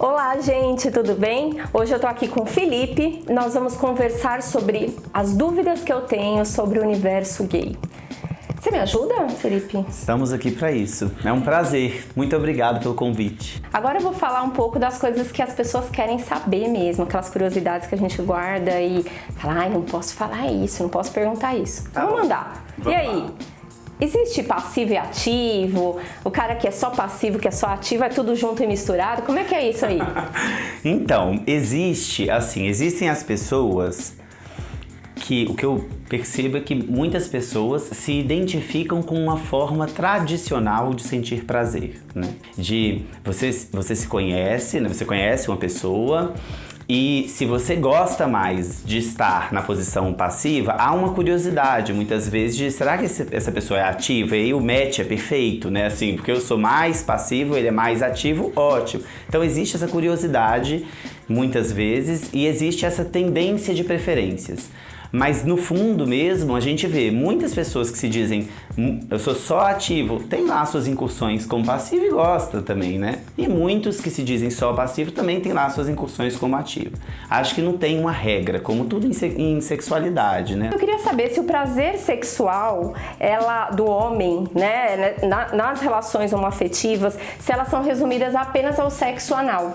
Olá, gente, tudo bem? Hoje eu tô aqui com o Felipe. Nós vamos conversar sobre as dúvidas que eu tenho sobre o universo gay. Você me ajuda, Felipe? Estamos aqui para isso. É um prazer. Muito obrigado pelo convite. Agora eu vou falar um pouco das coisas que as pessoas querem saber mesmo, aquelas curiosidades que a gente guarda e fala, não posso falar isso, não posso perguntar isso. Vamos mandar. E aí? Existe passivo e ativo? O cara que é só passivo, que é só ativo, é tudo junto e misturado? Como é que é isso aí? Então, existem as pessoas que o que eu percebo é que muitas pessoas se identificam com uma forma tradicional de sentir prazer, né? Você se conhece, né? Você conhece uma pessoa e se você gosta mais de estar na posição passiva, há uma curiosidade muitas vezes de será que essa pessoa é ativa? E aí o match é perfeito, né? Assim, porque eu sou mais passivo, ele é mais ativo, ótimo. Então existe essa curiosidade muitas vezes e existe essa tendência de preferências. Mas no fundo mesmo, a gente vê muitas pessoas que se dizem eu sou só ativo, tem lá suas incursões como passivo e gosta também, né? E muitos que se dizem só passivo também tem lá suas incursões como ativo. Acho que não tem uma regra, como tudo em sexualidade, né? Eu queria saber se o prazer sexual, do homem, né, nas relações homoafetivas, se elas são resumidas apenas ao sexo anal.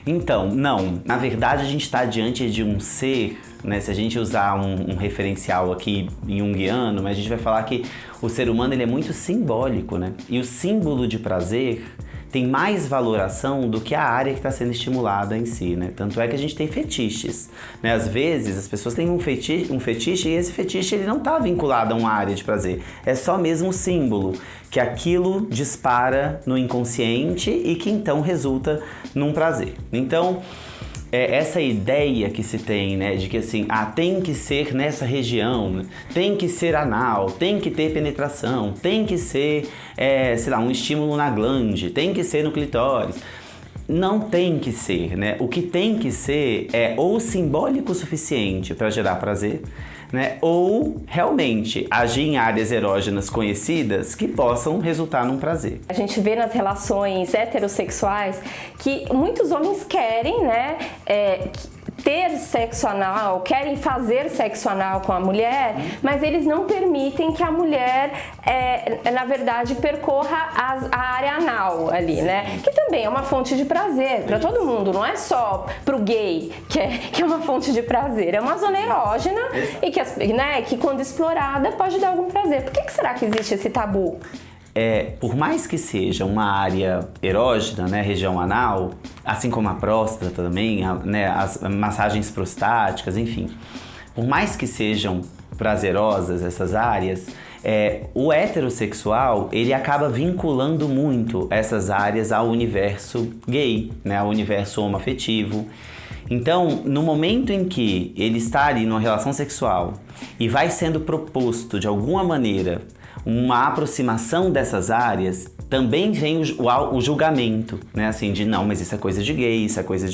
Então, não. Na verdade, a gente está diante de um ser, né? Se a gente usar um referencial aqui junguiano, mas a gente vai falar que o ser humano ele é muito simbólico, né? E o símbolo de prazer tem mais valoração do que a área que está sendo estimulada em si, né? Tanto é que a gente tem fetiches, né? Às vezes as pessoas têm um fetiche e esse fetiche ele não está vinculado a uma área de prazer. É só mesmo o símbolo, que aquilo dispara no inconsciente e que então resulta num prazer. Então, essa ideia que se tem, né, de que assim, tem que ser nessa região, tem que ser anal, tem que ter penetração, tem que ser, um estímulo na glande, tem que ser no clitóris. Não tem que ser, né? O que tem que ser é ou simbólico o suficiente para gerar prazer, né? Ou realmente agir em áreas erógenas conhecidas que possam resultar num prazer. A gente vê nas relações heterossexuais que muitos homens querem, né, ter sexo anal, querem fazer sexo anal com a mulher, mas eles não permitem que a mulher, na verdade, percorra a área anal ali, né? Que também é uma fonte de prazer para todo mundo, não é só pro gay que é uma fonte de prazer, é uma zona erógena e que quando explorada pode dar algum prazer. Por que será que existe esse tabu? Por mais que seja uma área erógena, né, região anal, assim como a próstata também, né, as massagens prostáticas, enfim, por mais que sejam prazerosas essas áreas, o heterossexual ele acaba vinculando muito essas áreas ao universo gay, né, ao universo homoafetivo. Então, no momento em que ele está ali numa relação sexual e vai sendo proposto de alguma maneira uma aproximação dessas áreas, também vem o julgamento, né? Assim, de não, mas isso é coisa de gay, isso é coisa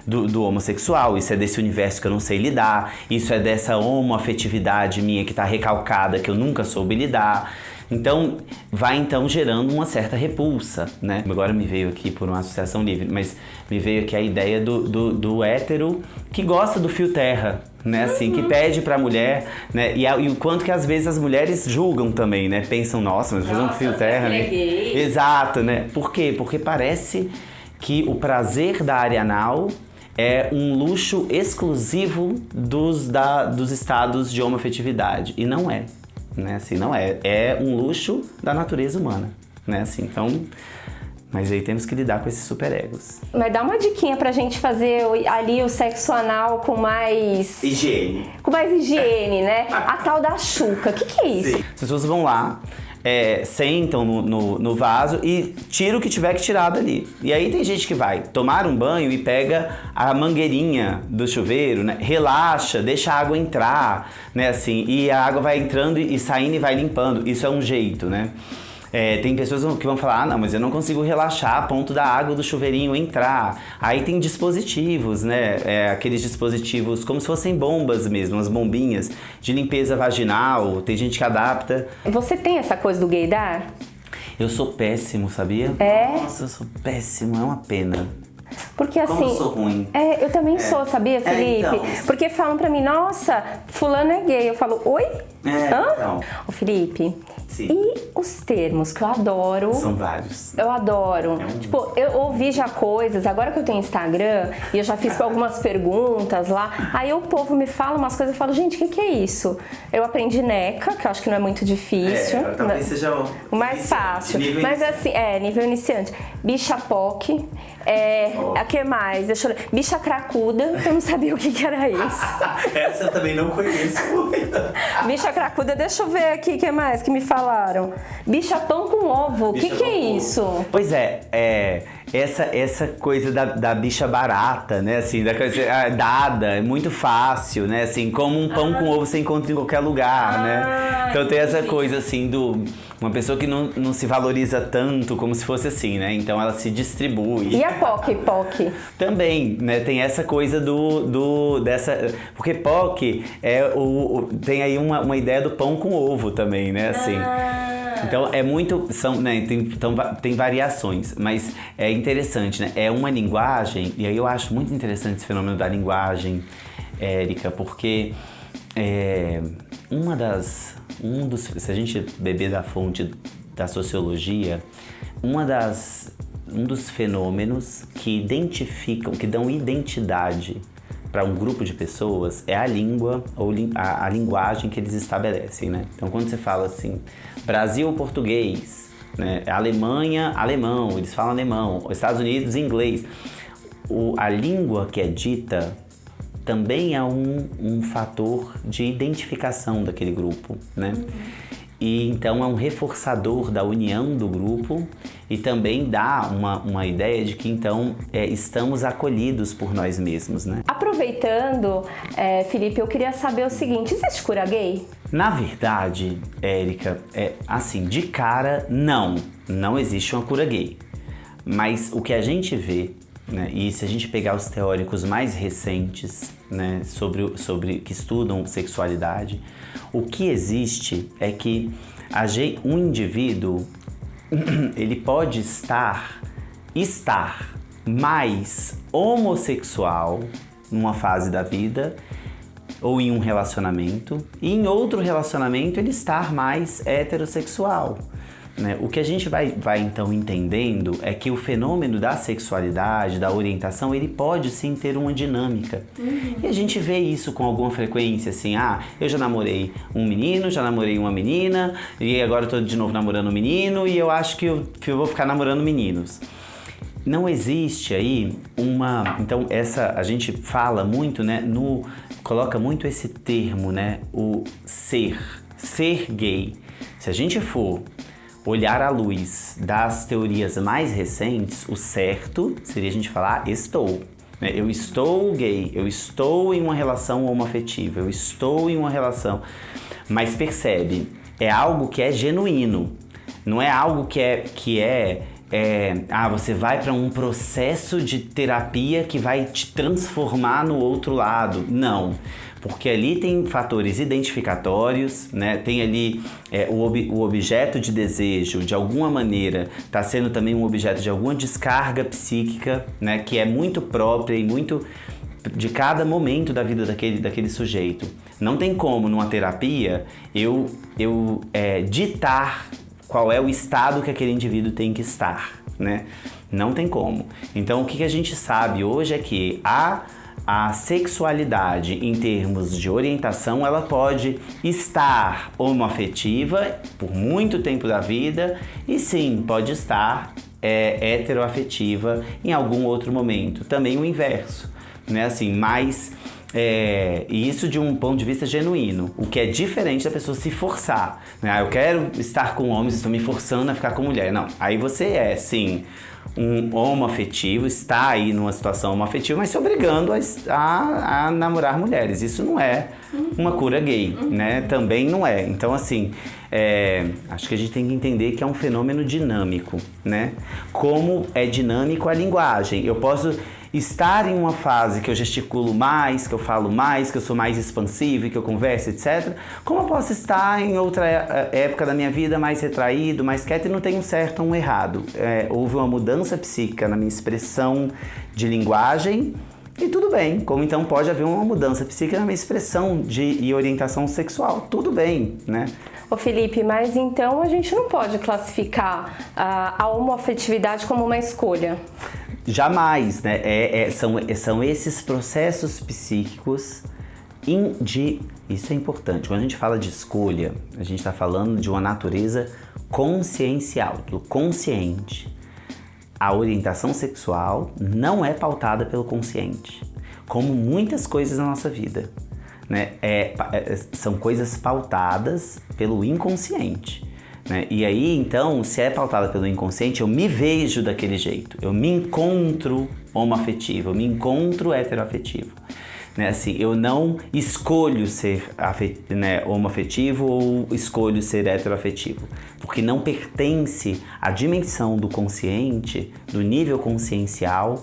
do homossexual, isso é desse universo que eu não sei lidar, isso é dessa homoafetividade minha que tá recalcada, que eu nunca soube lidar. Então, vai gerando uma certa repulsa, né? Agora me veio aqui por uma associação livre, mas me veio aqui a ideia do hétero que gosta do fio terra, né? Assim, que pede pra mulher, né? E o quanto que às vezes as mulheres julgam também, né? Pensam, nossa, mas fazer um fio terra, né? Exato, né? Por quê? Porque parece que o prazer da área anal é um luxo exclusivo dos estados de homoafetividade. E não é. Né, assim, não é. É um luxo da natureza humana, né, assim, então... Mas aí temos que lidar com esses superegos. Mas dá uma diquinha pra gente fazer ali o sexo anal com mais... higiene. Com mais higiene, né? A tal da chuca. O que é isso? Sim. As pessoas vão lá, sentam no vaso e tira o que tiver que tirar dali. E aí tem gente que vai tomar um banho e pega a mangueirinha do chuveiro, né? Relaxa, deixa a água entrar, né? Assim, e a água vai entrando e saindo e vai limpando. Isso é um jeito, né? Tem pessoas que vão falar, não, mas eu não consigo relaxar a ponto da água do chuveirinho entrar. Aí tem dispositivos, né? Aqueles dispositivos como se fossem bombas mesmo, as bombinhas de limpeza vaginal, tem gente que adapta. Você tem essa coisa do gaydar? Eu sou péssimo, sabia? É? Nossa, eu sou péssimo, é uma pena. Porque assim... Como eu sou ruim. Eu também sou, sabia, Felipe? Então. Porque falam pra mim, nossa, fulano é gay. Eu falo, oi? Hã? Então. Ô, Felipe, Sim. e os termos que eu adoro? São vários. Eu adoro. Tipo, eu ouvi já coisas, agora que eu tenho Instagram, e eu já fiz algumas perguntas lá, aí o povo me fala umas coisas, eu falo, gente, o que é isso? Eu aprendi NECA, que eu acho que não é muito difícil. Talvez seja o mais fácil. Mas assim, nível iniciante. Bicha POC, o que mais? Deixa eu ler. Bicha cracuda, eu não sabia o que era isso. Essa eu também não conheço. Bicha cracuda, deixa eu ver aqui o que mais que me falaram. Bicha pão com ovo, o que é isso? Pois essa coisa da bicha barata, né, assim, da coisa dada, é muito fácil, né, assim, como um pão com ovo você encontra em qualquer lugar, né? Então tem essa coisa, assim, uma pessoa que não se valoriza tanto como se fosse assim, né? Então ela se distribui. E a POC? Também, né? Tem essa coisa dessa... Porque POC tem aí uma ideia do pão com ovo também, né? Assim. Então é muito... Tem variações, mas é interessante, né? É uma linguagem, e aí eu acho muito interessante esse fenômeno da linguagem, Érica, porque se a gente beber da fonte da sociologia, um dos fenômenos que identificam, que dão identidade para um grupo de pessoas é a língua ou a linguagem que eles estabelecem, né? Então, quando você fala assim, Brasil, português, né? Alemanha, alemão, eles falam alemão, Estados Unidos, inglês. A língua que é dita também é um fator de identificação daquele grupo, né? E então é um reforçador da união do grupo e também dá uma ideia de que então estamos acolhidos por nós mesmos, né? Aproveitando, Felipe, eu queria saber o seguinte, existe cura gay? Na verdade, Érica, assim, de cara, não existe uma cura gay. Mas o que a gente vê, né, e se a gente pegar os teóricos mais recentes, né, sobre que estudam sexualidade, o que existe é que um indivíduo ele pode estar mais homossexual numa fase da vida ou em um relacionamento, e em outro relacionamento ele estar mais heterossexual. Né? O que a gente vai então entendendo é que o fenômeno da sexualidade, da orientação, ele pode sim ter uma dinâmica. E a gente vê isso com alguma frequência, assim, eu já namorei um menino, já namorei uma menina, e agora eu tô de novo namorando um menino, e eu acho que eu vou ficar namorando meninos. Não existe aí então a gente fala muito, né, coloca muito esse termo, né, o ser gay. Se a gente for olhar à luz das teorias mais recentes, o certo seria a gente falar estou. Eu estou gay, eu estou em uma relação homoafetiva, eu estou em uma relação... Mas percebe, é algo que é genuíno, não é algo você vai para um processo de terapia que vai te transformar no outro lado. Não. Porque ali tem fatores identificatórios, né? Tem ali o objeto de desejo, de alguma maneira, está sendo também um objeto de alguma descarga psíquica, né? Que é muito própria e muito de cada momento da vida daquele sujeito. Não tem como, numa terapia, eu ditar qual é o estado que aquele indivíduo tem que estar, né? Não tem como. Então, o que a gente sabe hoje é que a sexualidade, em termos de orientação, ela pode estar homoafetiva por muito tempo da vida e sim, pode estar heteroafetiva em algum outro momento. Também o inverso, né? Assim, mas e isso de um ponto de vista genuíno, o que é diferente da pessoa se forçar, né? Eu quero estar com homens, estou me forçando a ficar com mulher. Não, aí você sim, um homoafetivo, está aí numa situação homoafetiva, mas se obrigando a namorar mulheres. Isso não é uma cura gay, né? Também não é. Então, assim, acho que a gente tem que entender que é um fenômeno dinâmico, né? Como é dinâmico a linguagem. Eu posso estar em uma fase que eu gesticulo mais, que eu falo mais, que eu sou mais expansivo e que eu converso, etc. Como eu posso estar em outra época da minha vida mais retraído, mais quieto e não tem um certo ou um errado. Houve uma mudança psíquica na minha expressão de linguagem e tudo bem. Como então pode haver uma mudança psíquica na minha expressão e orientação sexual. Tudo bem, né? Ô Felipe, mas então a gente não pode classificar a homoafetividade como uma escolha? Jamais, né? São esses processos psíquicos Isso é importante. Quando a gente fala de escolha, a gente está falando de uma natureza consciencial, do consciente. A orientação sexual não é pautada pelo consciente, como muitas coisas na nossa vida, né? São coisas pautadas pelo inconsciente, né? E aí, então, se é pautada pelo inconsciente, eu me vejo daquele jeito, eu me encontro homoafetivo, eu me encontro heteroafetivo. Né, assim, eu não escolho ser homoafetivo ou escolho ser heteroafetivo, porque não pertence à dimensão do consciente, do nível consciencial,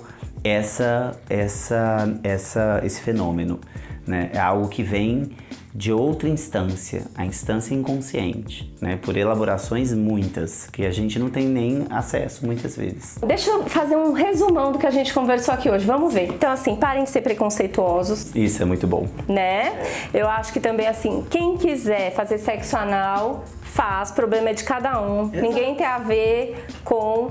esse fenômeno. Né? É algo que vem de outra instância, a instância inconsciente, né? Por elaborações muitas, que a gente não tem nem acesso muitas vezes. Deixa eu fazer um resumão do que a gente conversou aqui hoje, vamos ver. Então assim, parem de ser preconceituosos. Isso é muito bom. Né? Eu acho que também assim, quem quiser fazer sexo anal, faz, problema é de cada um. Exato. Ninguém tem a ver com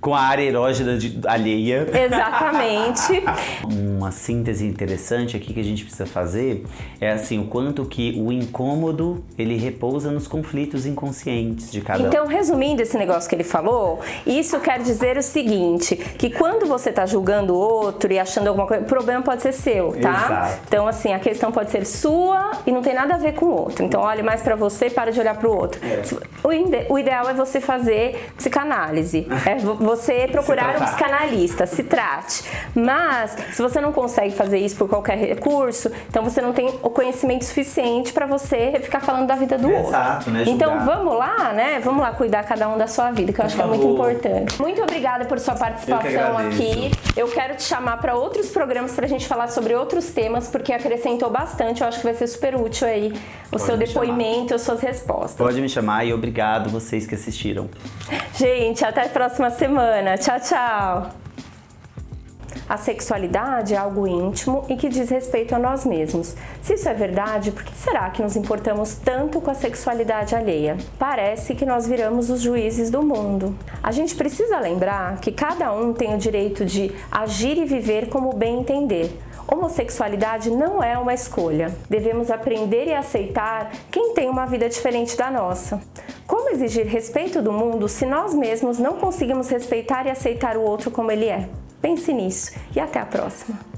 com a área erógena alheia. Exatamente. Uma síntese interessante aqui que a gente precisa fazer é assim, o quanto que o incômodo, ele repousa nos conflitos inconscientes de cada um. Então, resumindo esse negócio que ele falou, isso quer dizer o seguinte, que quando você tá julgando o outro e achando alguma coisa, o problema pode ser seu, tá? Exato. Então, assim, a questão pode ser sua e não tem nada a ver com o outro. Então, olhe mais pra você e para de olhar pro outro. O ideal é você fazer psicanálise. Você procurar um psicanalista, se trate. Mas, se você não consegue fazer isso por qualquer recurso, então você não tem o conhecimento suficiente para você ficar falando da vida do outro. Exato, né? Então vamos lá, né? Vamos lá cuidar cada um da sua vida, que eu acho que é muito importante. Muito obrigada por sua participação aqui. Eu quero te chamar para outros programas pra gente falar sobre outros temas, porque acrescentou bastante. Eu acho que vai ser super útil aí o seu depoimento e as suas respostas. Pode me chamar e obrigado vocês que assistiram. Gente, até a próxima semana. Tchau, tchau! A sexualidade é algo íntimo e que diz respeito a nós mesmos. Se isso é verdade, por que será que nos importamos tanto com a sexualidade alheia? Parece que nós viramos os juízes do mundo. A gente precisa lembrar que cada um tem o direito de agir e viver como bem entender. Homossexualidade não é uma escolha. Devemos aprender e aceitar quem tem uma vida diferente da nossa. Como exigir respeito do mundo se nós mesmos não conseguimos respeitar e aceitar o outro como ele é? Pense nisso e até a próxima!